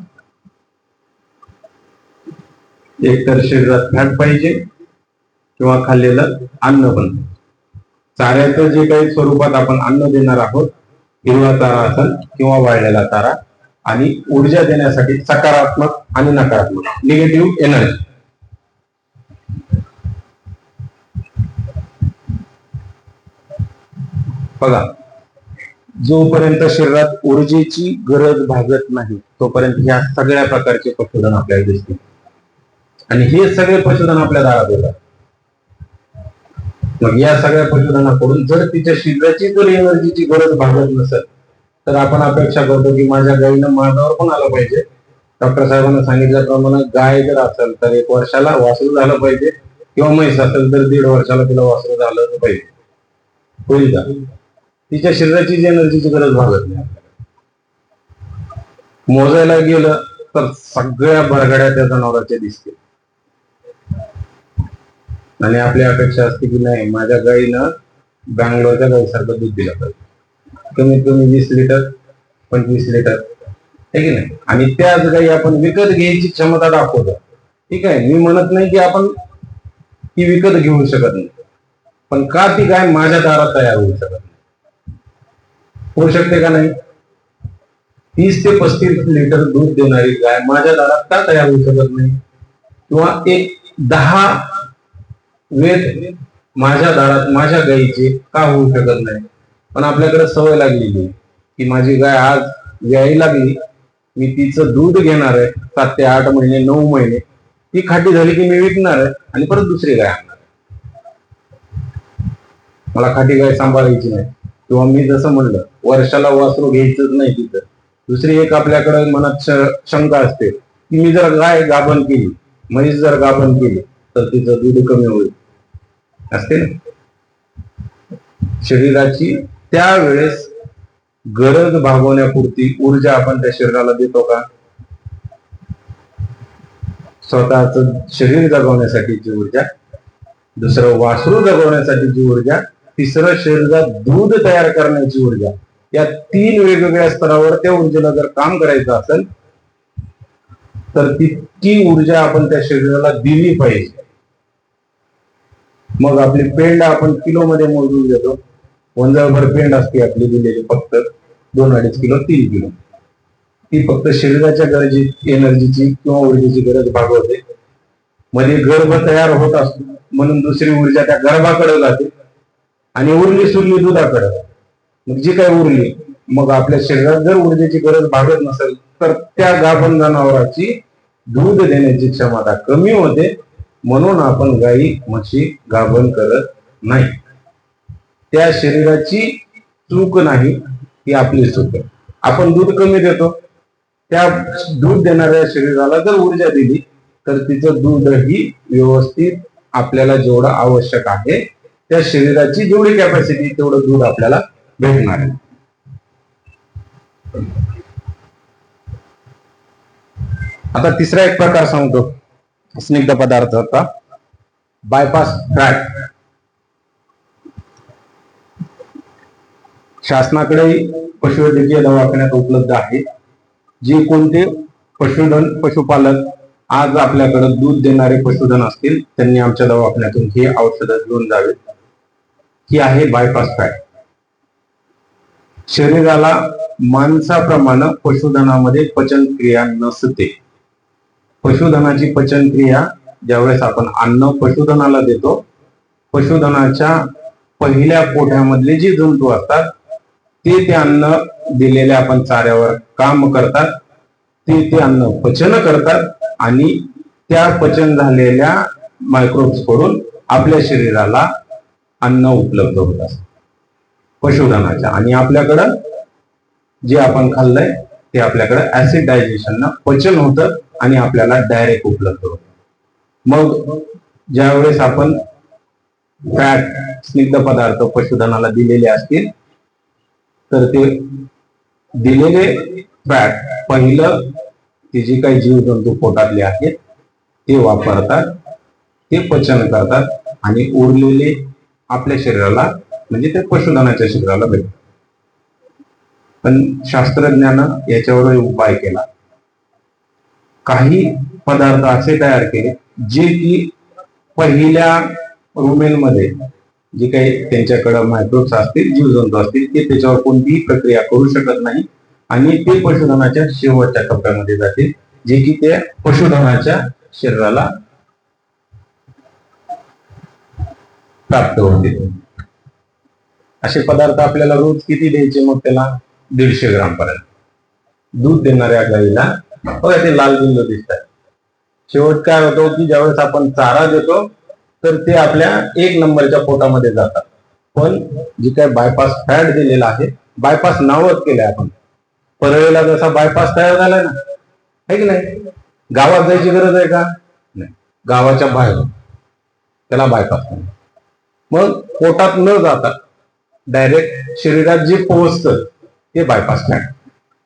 एक तर शरीरात फॅट पाहिजे किंवा खाल्लेलं अन्न पण. चाऱ्याचं जे काही स्वरूपात आपण अन्न देणार आहोत, हिरवा चारा असेल किंवा वाळलेला चारा, आणि ऊर्जा देण्यासाठी सकारात्मक आणि नकारात्मक, निगेटिव्ह एनर्जी. बघा, जोपर्यंत शरीरात ऊर्जेची गरज भागत नाही तोपर्यंत ह्या सगळ्या प्रकारचे पशुधन आपल्याला दिसतील. आणि हे सगळे पशुधन आपल्या दारात येतात. मग या सगळ्या पशुधनाकडून जर तिच्या शरीराची जर एनर्जीची गरज भागत नसेल तर आपण अपेक्षा करतो की माझ्या गायीनं माझ्यावर पण आलं पाहिजे. डॉक्टर साहेबांना सांगितल्याप्रमाणे गाय जर असेल तर 1 वर्षाला वासरू झालं पाहिजे, किंवा म्हैस असेल तर 1.5 वर्षाला तिला वासरू झालं पाहिजे. होईल का? तिच्या शरीराची जी एनर्जीची गरज भागत नाही. मोजायला गेलं तर सगळ्या बरगड्या त्या जनावरांच्या दिसतील. आणि आपली अपेक्षा असते की नाही, माझ्या गाईनं बँगलोरच्या गाईसारखं दूध दिलं पाहिजे, कमीत कमी 20 लिटर 25 लिटर, आहे की नाही. आणि त्याच गाई आपण विकत घ्यायची क्षमता दाखवतो. ठीक आहे, मी म्हणत नाही की आपण ती विकत घेऊ शकत नाही, पण का ती गाय माझ्या दारात तयार होऊ शकत नाही? होऊ शकते का नाही? 30 ते 35 लिटर दूध देणारी गाय माझ्या दारात का तयार होऊ शकत नाही? किंवा एक 10 वेद माझ्या दारात माझ्या गायीचे का होऊ शकत नाही? पण आपल्याकडे सवय लागलेली की माझी गाय आज यायला लागली, मी तिचं दूध घेणार आहे 7 ते 8 महिने 9 महिने, ती खाटी झाली की मी विकणार आहे आणि परत दुसरी गाय आणणार. मला खाटी गाय सांभाळायची नाही. किंवा मी जसं म्हणलं, वर्षाला वासरू घ्यायचंच नाही. तिथं दुसरी एक आपल्याकडे मनात शंका असते की मी जर गाय गाभण केली, म्हैस जर गाभण केली तर तिचं दूध कमी होईल, असते ना. शरीराची त्यावेळेस गरज भागवण्यापुरती ऊर्जा आपण त्या शरीराला देतो का? स्वतःच शरीर जगवण्यासाठीची ऊर्जा, दुसरं वासरू जगवण्यासाठीची ऊर्जा, तिसरं शरीरात दूध तयार करण्याची ऊर्जा. या 3 वेगवेगळ्या स्तरावर त्या ऊर्जेला जर काम करायचं असेल तर ती ऊर्जा आपण त्या शरीराला दिली पाहिजे. मग आपली पेंड आपण किलो मध्ये मोजून देतो. वंजळभर पेंड असते आपली दिलेली, फक्त 2-2.5 किलो 3 किलो. ती फक्त शरीराच्या एनर्जीची किंवा ऊर्जेची गरज भागवते. मध्ये गर्भ तयार होत असतो म्हणून दुसरी ऊर्जा त्या गर्भाकडे जाते आणि उरली सुरली दुधाकडे. मग जी काही उरली, मग आपल्या शरीरात जर ऊर्जेची गरज भागत नसेल तर त्या गाभण जनावराची दूध देण्याची क्षमता कमी होते. म्हणून आपण गाई म्हशी गाभण करत नाही. त्या शरीराची चूक नाही, ती आपली चूक आहे. आपण दूध कमी देतो, त्या दूध देणाऱ्या शरीराला जर ऊर्जा दिली तर तिचं दूधही व्यवस्थित आपल्याला जेवढं आवश्यक आहे त्या शरीराची जेवढी कॅपॅसिटी तेवढं दूध आपल्याला भेटणार आहे. आता तिसरा एक प्रकार सांगतो स्निग्ध पदार्थाचा, बायपास फॅट. शासनाकडे पशुवैद्यकीय दवाखान्यात उपलब्ध आहे. जे कोणते पशुपालक आज आपल्याकडे दूध देणारे पशुधन असतील त्यांनी आमच्या दवाखान्यातून हे औषधं घेऊन जावे. ही आहे बायपास फॅट. शरीराला माणसाप्रमाणे पशुधनामध्ये पचनक्रिया नसते. पशुधनाची पचनक्रिया ज्यावेळेस आपण अन्न पशुधनाला देतो, पशुधनाच्या पहिल्या पोट्यामधले जे जंतू असतात ते अन्न दिलेल्या आपण चाऱ्यावर काम करतात, ते अन्न पचन करतात आणि त्या पचन झालेल्या मायक्रोब्स कडून आपल्या शरीराला अन्न उपलब्ध होत असत पशुधनाच्या. आणि आपल्याकडं जे आपण खाल्लंय ते आपल्याकडे ऍसिड डायजेशन पचन होतं आणि आपल्याला डायरेक्ट उपलब्ध होतं. मग ज्यावेळेस आपण फॅट स्निग्ध पदार्थ पशुधनाला दिलेले असतील तर ते दिलेले फॅट पहिलं ते जे काही जीवजंतू पोटातले आहेत ते वापरतात, ते पचन करतात आणि उरलेले आपल्या शरीराला म्हणजे ते पशुधनाच्या शरीराला भेटतात. पण शास्त्रज्ञानं याच्यावर उपाय केला. काही पदार्थ असे तयार केले जे की पहिल्या रुमेनमध्ये जे काही त्यांच्याकडे मायक्रोब्स असतील, जीवजंतू असतील, ते त्याच्यावर कोणतीही प्रक्रिया करू शकत नाही आणि ते पशुधनाच्या शेवटच्या टप्प्यामध्ये जातील, जे की त्या पशुधनाच्या शरीराला प्राप्त होतील. असे पदार्थ आपल्याला रोज किती द्यायचे? मग त्याला 150 ग्राम पर्यंत. दूध देणाऱ्या गाईला बघा ते लाल बिंदू दिसतात. शेवट काय होतो की ज्यावेळेस आपण चारा देतो तर ते आपल्या 1 नंबरच्या पोटामध्ये जातात. पण जे काय बायपास फॅट दिलेला आहे, बायपास नावच केलंय आपण. परळीला जसा बायपास तयार झालाय ना, आहे की नाही? गावात जायची गरज आहे का? नाही. गावाच्या बाहेर त्याला बायपास. मग पोटात न जाता डायरेक्ट शरीरात जे पोहोचतं ते बायपास फॅट.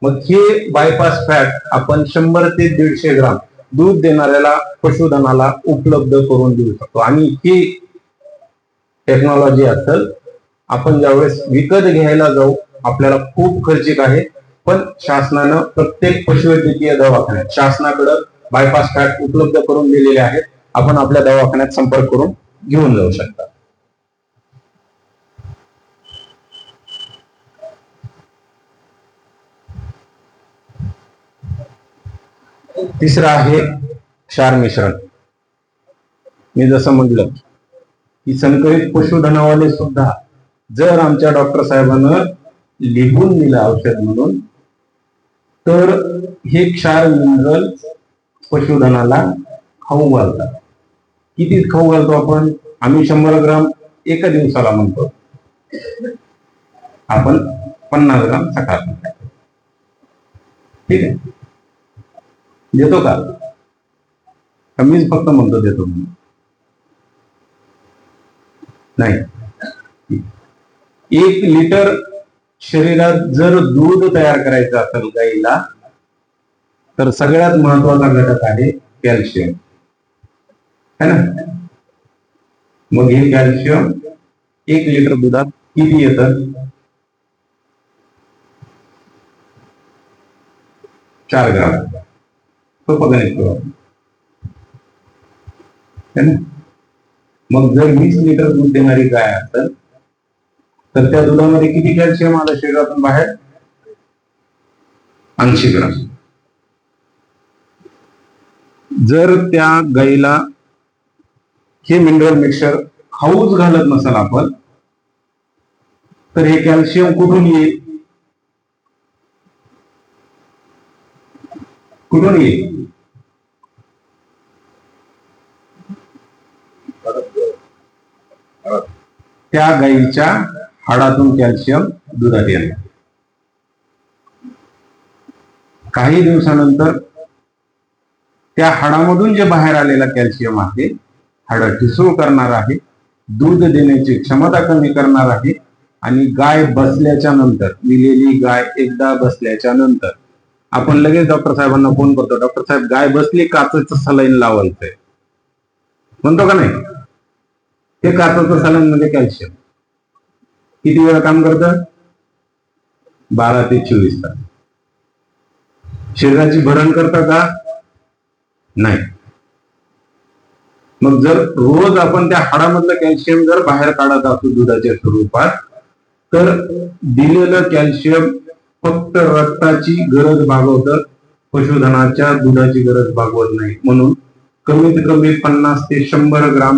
मग हे बायपास फॅट आपण 100 ते 150 ग्राम दूध देणाऱ्याला पशुधनाला उपलब्ध करून देऊ शकतो. आणि ही टेक्नॉलॉजी असेल आपण ज्यावेळेस विकत घ्यायला जाऊ आपल्याला खूप खर्चिक आहे. पण शासनानं प्रत्येक पशुवैद्यकीय दवाखान्यात शासनाकडे बायपास फॅट उपलब्ध करून दिलेले आहेत. आपण आपल्या दवाखान्यात संपर्क करून घेऊन जाऊ शकता. तिसरं आहे क्षार मिश्रण. मी जसं म्हटलं की संकरित पशुधनावाले सुद्धा जर आमच्या डॉक्टर साहेबांना लिहून दिलं औषध म्हणून तर हे क्षार मिनरल पशुधनाला खाऊ घालतात. किती खाऊ घालतो आपण? आम्ही 100 ग्राम एका दिवसाला म्हणतो, आपण 50 ग्राम सकाळ. ठीक आहे, देतो का? मीच फक्त म्हणतो देतो म्हणून नाही. 1 लिटर शरीरात जर दूध तयार करायचं असेल गाईला तर सगळ्यात महत्वाचा घटक आहे कॅल्शियम, है ना? मग हे कॅल्शियम 1 लिटर दुधात किती येतं? 4 ग्राम. सोपं गणित करू. मग जर 20 लिटर दूध देणारी गाय असेल तर त्या दुधामध्ये किती कॅल्शियम आलं शरीरातून बाहेर? 80 ग्राम. जर त्या गाईला हे मिनरल मिक्सचर खाऊच घालत नसेल आपण, तर हे कॅल्शियम कुठून येईल? कुठून येईल? त्या गाईच्या हाडातून कॅल्शियम दुधात येणार. काही दिवसानंतर त्या हाडामधून जे बाहेर आलेला कॅल्शियम आहे, हाडं ठिसूळ करणार आहे, दूध देण्याची क्षमता कमी करणार आहे, आणि गाय बसल्याच्या नंतर, दिलेली गाय एकदा बसल्याच्या नंतर आपण लगेच डॉक्टर साहेबांना फोन करतो, डॉक्टर साहेब गाय बसली, काचेचं सलाईन लावायचंय म्हणतो का नाही? ते काचेचं सलाईन म्हणजे कॅल्शियम किती वेळा काम करतं? 12 ते 24 तास. शरीराची भरण करता का? नाही. मग जर रोज आपण त्या हाडामधलं कॅल्शियम जर बाहेर काढत असतो दुधाच्या स्वरूपात, तर दिलेलं कॅल्शियम फक्त रक्ताची गरज भागवतं, पशुधनाच्या दुधाची गरज भागवत नाही. म्हणून कमीत कमी 50 ते 100 ग्राम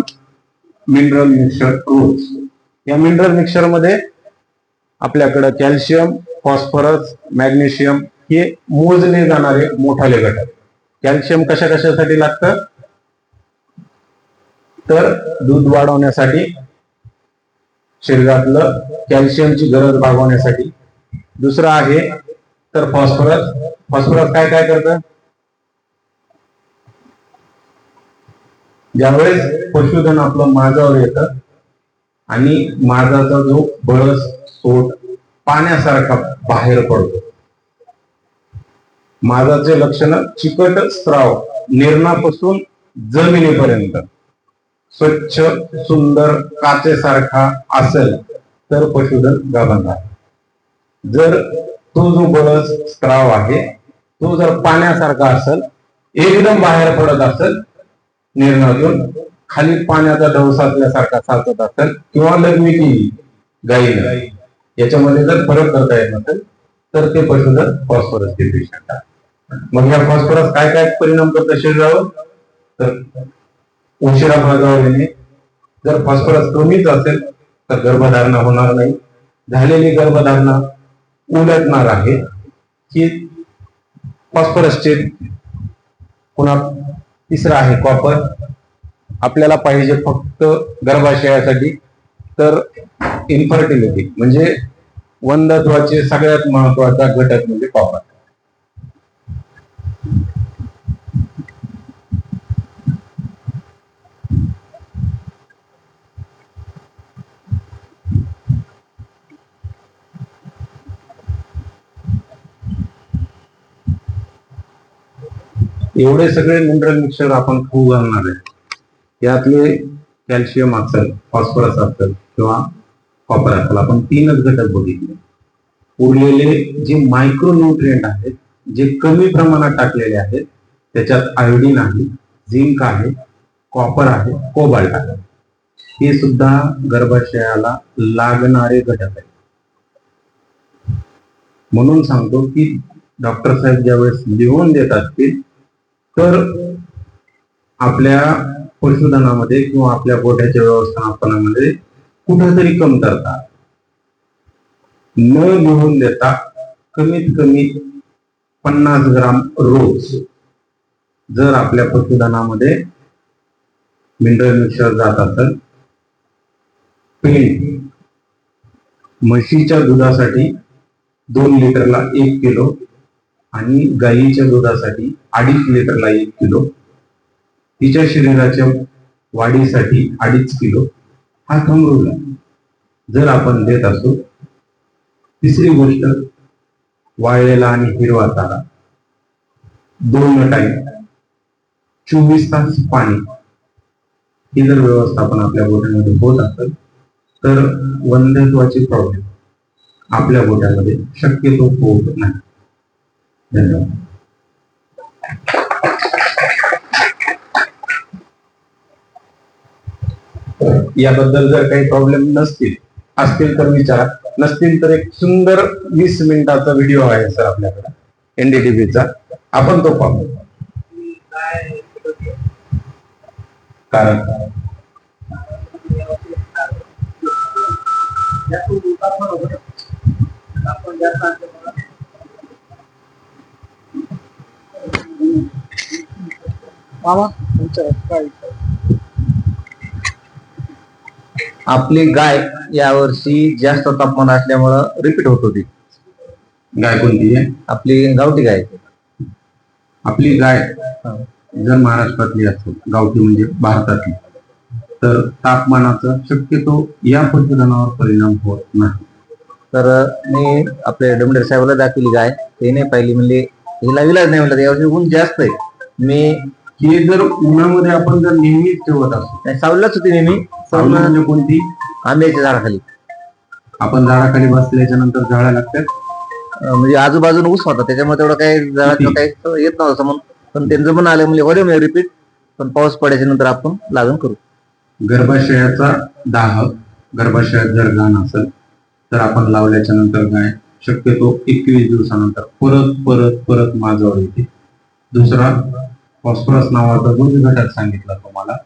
मिनरल मिक्सचर रोज. या मिनरल मिक्सचर मध्ये आपल्याकडे कॅल्शियम, फॉस्फरस, मॅग्नेशियम हे मोजले जाणारे मोठाले घटक. कॅल्शियम कशा कशासाठी लागतं? तर दूध वाढवण्यासाठी, शरीरातलं कॅल्शियमची गरज भागवण्यासाठी. दुसरं आहे तर फॉस्फरस. फॉस्फरस काय काय करतं? ज्यावेळेस पशुधन आपलं माझावर येतं आणि माझाचा जो बळस सोट पाण्यासारखा बाहेर पडतो, माझाचे लक्षण चिकट स्त्राव निर्णापासून जमिनीपर्यंत स्वच्छ सुंदर काचेसारखा असेल तर पशुधन गाभण राहते. जर तो जो बळस स्त्राव आहे तो जर पाण्यासारखा असेल, एकदम बाहेर पडत असेल, निर्णातून खाली पाण्याचा ढव साचल्यासारखा साचत असेल, किंवा लघवी केली गाईला, याच्यामध्ये जर फरक करता येत नसेल, तर ते पशुधन फॉस्फरस डेफिशियंट आहे. मग ह्या फॉस्फरस काय काय परिणाम करतं शरीरावर? तर उशिरा माझावर येणे. जर फॉस्फरस कमीच असेल तर गर्भधारणा होणार नाही. झालेली गर्भधारणा उलटणार आहे. की फॉस्फरसचे पुन्हा तिसरा आहे कॉपर. आपल्याला पाहिजे फक्त गर्भाशयासाठी, तर इन्फर्टिलिटी म्हणजे वंध्यत्वाचे सगळ्यात महत्वाचा घटक म्हणजे कॉपर. एवढे सगळे मिनरल मिक्सचर आपण खाऊ घालणार आहे, यातले कॅल्शियम असेल, फॉस्फरस असेल किंवा कॉपर असेल, आपण 3च घटक बघितले. उरलेले जे मायक्रो न्यूट्रिएंट आहेत, जे कमी प्रमाणात टाकलेले आहेत, त्याच्यात आयोडीन आहे, झिंक आहे, कॉपर आहे, कोबाल्ट आहे. हे सुद्धा गर्भाशयाला लागणारे घटक आहेत. म्हणून सांगतो की डॉक्टर साहेब ज्यावेळेस लिहून देत असतील, तर आपल्या पशुधनामध्ये किंवा आपल्या गोठ्याच्या व्यवस्थापनामध्ये कुठेतरी कमतरता न लिहून देता कमीत कमी 50 ग्राम रोज जर आपल्या पशुधनामध्ये मिनरल मिक्सचर जात असेल. पेंड म्हशीच्या दुधासाठी 2 लिटरला 1 किलो आणि गाईच्या दुधासाठी 2.5 लिटरला 1 किलो, तिच्या शरीराच्या वाढीसाठी 2.5 किलो हा थंब रूल आहे, जर आपण देत असू. तिसरी गोष्ट, वाळलेला आणि हिरवा चारा 2 टाइम 24 तास पाणी, ही जर व्यवस्थापन आपल्या गोठ्यामध्ये होत असेल, तर वंध्यत्वाची प्रॉब्लेम आपल्या गोठ्यामध्ये शक्यतो होत नाही. धन्यवाद. याबद्दल जर काही प्रॉब्लेम असतील तर विचारा, नसतील तर एक सुंदर 20 मिनिटाचा व्हिडिओ आहे सर आपल्याकडे NDTVचा, आपण तो पाहू. कारण आपली गाय यावर्षी जास्त तापमान असल्यामुळं रिपीट होत होती. गाय कोणती आहे? आपली गावठी गाय. आपली गाय जर महाराष्ट्रातली असेल, गावठी म्हणजे भारतातली, तर तापमानाचा शक्यतो या पशुधनावर परिणाम होत नाही. तर मी आपल्या डोंगरे साहेबाला दाखवली गाय, ते नाही पाहिली, म्हणले हिला इलाज नाही, म्हणलं यावर्षी ऊन जास्त आहे. मी हे जर उन्हामध्ये आपण जर नेहमीच ठेवत असतो, सावलीलाच होती नेहमी, सावली म्हणजे कोणती? आंब्याच्या झाडाखाली. आपण झाडाखाली बसल्याच्या नंतर झाडा लागतात. म्हणजे आजूबाजूला ऊस होता, त्याच्यामुळे तेवढं काही झाडाचं काही येत नव्हतं समोर. पण त्यांचं पण आलं म्हणजे होते म्हणजे रिपीट, पण पाऊस पडायच्या नंतर आपण लागण करू. गर्भाशयाचा दाह, गर्भाशयात जर घाण असेल तर आपण लावल्याच्या नंतर गाय शक्यतो 21 दिवसानंतर परत परत परत माझ्यावर येते. दुसरा, फॉस्फरस नावाचा जो मी घटक सांगितला तुम्हाला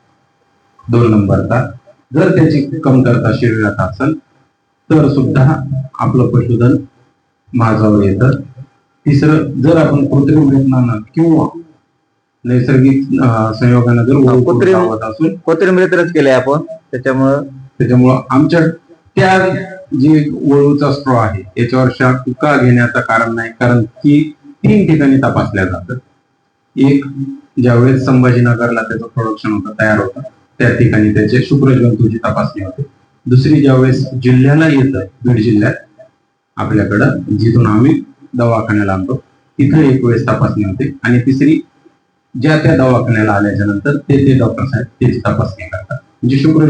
2 नंबरचा, जर त्याची कमतरता शरीरात असेल तर सुद्धा आपलं पशुधन माझ्यावर येतं. तिसरं, जर आपण कृत्रिम प्रयत्नानं किंवा नैसर्गिक संयोगानं जर कृत्रिम रितच केलंय आपण, त्याच्यामुळं आमच्या त्या जे वळूचा स्ट्रॉ आहे याच्यावर शाक का घेण्याचं कारण नाही, कारण की 3 ठिकाणी तपासल्या जातात. एक, ज्यावेळेस संभाजीनगरला त्याचं प्रोडक्शन होतं, तयार होतं, त्या ठिकाणी त्याचे शुक्रजंतूची तपासणी होते. दुसरी, ज्यावेळेस जिल्ह्याला येतं, बीड जिल्ह्यात आपल्याकडं, जिथून आम्ही दवाखान्याला आणतो, तिथं एक वेळेस तपासणी होते. आणि तिसरी, ज्या त्या दवाखान्याला आल्याच्या नंतर ते डॉक्टर साहेब त्याची तपासणी करतात. म्हणजे शुक्र